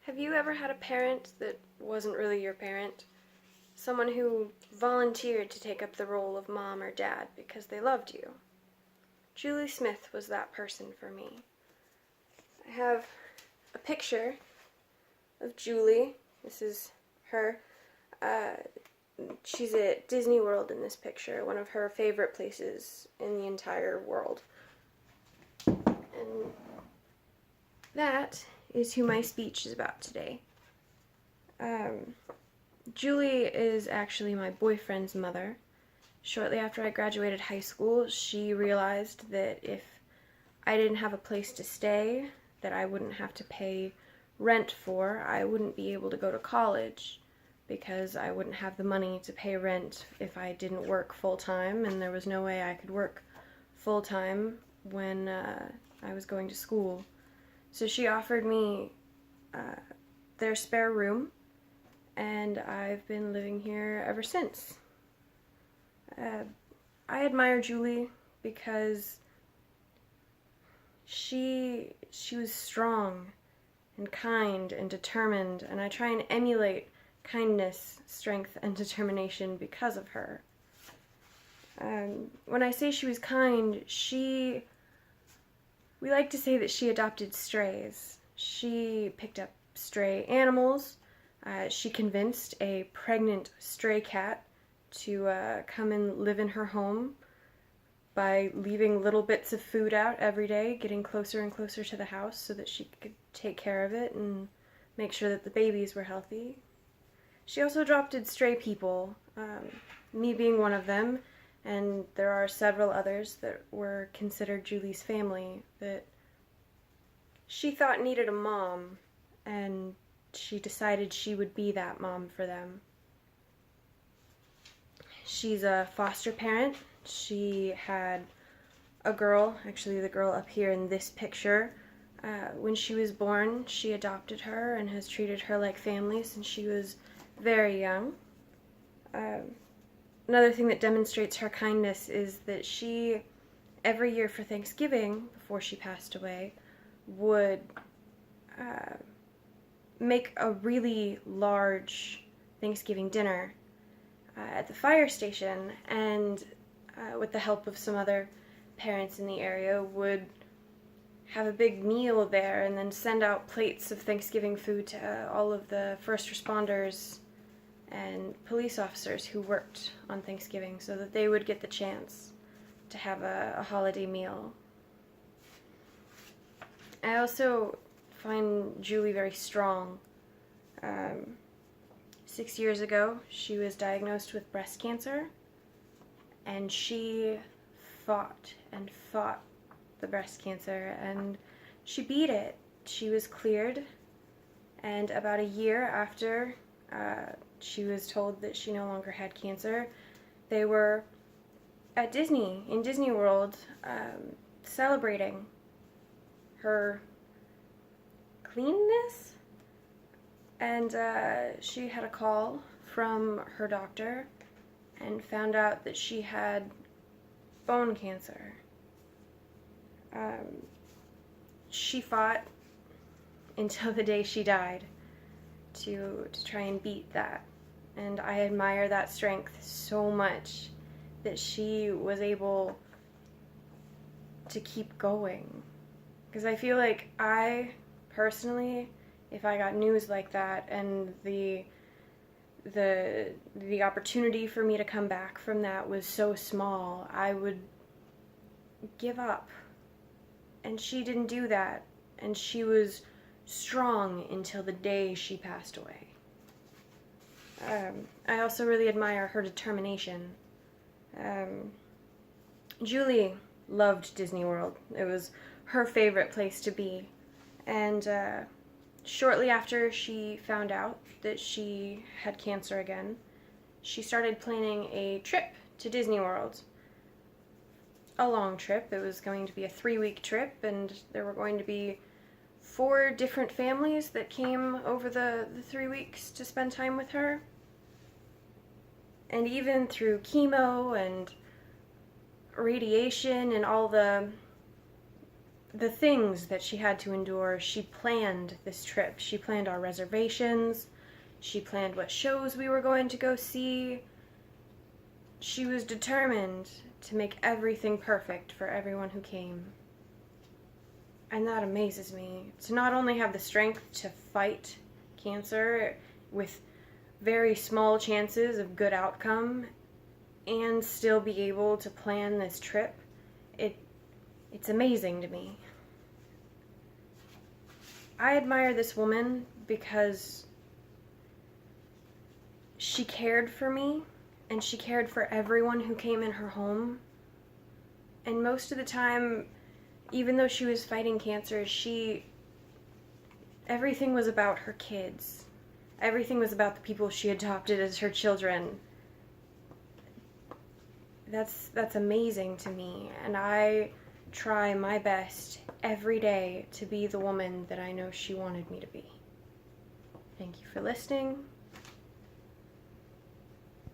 Have you ever had a parent that wasn't really your parent? Someone who volunteered to take up the role of mom or dad because they loved you? Julie Smith was that person for me. I have a picture of Julie. This is her. Uh, she's at Disney World in this picture, one of her favorite places in the entire world. And that is who my speech is about today. Julie is actually my boyfriend's mother. Shortly after I graduated high school, she realized that if I didn't have a place to stay, that I wouldn't have to pay rent for, I wouldn't be able to go to college because I wouldn't have the money to pay rent if I didn't work full-time, and there was no way I could work full-time when I was going to school. So she offered me their spare room, and I've been living here ever since. I admire Julie because she was strong and kind and determined, and I try and emulate kindness, strength, and determination because of her. When I say she was kind, we like to say that she adopted strays. She picked up stray animals. She convinced a pregnant stray cat to come and live in her home by leaving little bits of food out every day, getting closer and closer to the house so that she could take care of it and make sure that the babies were healthy. She also adopted stray people, me being one of them, and there are several others that were considered Julie's family that she thought needed a mom, and she decided she would be that mom for them. She's a foster parent. She had a girl, actually the girl up here in this picture. When she was born, she adopted her and has treated her like family since she was very young. Another thing that demonstrates her kindness is that she, every year for Thanksgiving, before she passed away, would make a really large Thanksgiving dinner at the fire station, and with the help of some other parents in the area, would have a big meal there and then send out plates of Thanksgiving food to all of the first responders and police officers who worked on Thanksgiving so that they would get the chance to have a holiday meal. I also find Julie very strong. 6 years ago, she was diagnosed with breast cancer, and she fought and fought the breast cancer, and she beat it. She was cleared, and about a year after she was told that she no longer had cancer, they were at Disney, in Disney World, celebrating her cleanness, and she had a call from her doctor and found out that she had bone cancer. She fought until the day she died to try and beat that, and I admire that strength so much that she was able to keep going, because I feel like I personally, if I got news like that and the opportunity for me to come back from that was so small, I would give up. And she didn't do that, and she was strong until the day she passed away. I also really admire her determination. Julie loved Disney World. It was her favorite place to be. And shortly after she found out that she had cancer again, she started planning a trip to Disney World. A long trip. It was going to be a 3-week trip, and there were going to be 4 different families that came over the 3 weeks to spend time with her. And even through chemo and radiation and all the the things that she had to endure. She planned this trip. She planned our reservations. She planned what shows we were going to go see. She was determined to make everything perfect for everyone who came. And that amazes me. To not only have the strength to fight cancer with very small chances of good outcome and still be able to plan this trip, it's amazing to me. I admire this woman because she cared for me and she cared for everyone who came in her home. And most of the time, even though she was fighting cancer, everything was about her kids. Everything was about the people she adopted as her children. That's amazing to me, and I try my best every day to be the woman that I know she wanted me to be. Thank you for listening.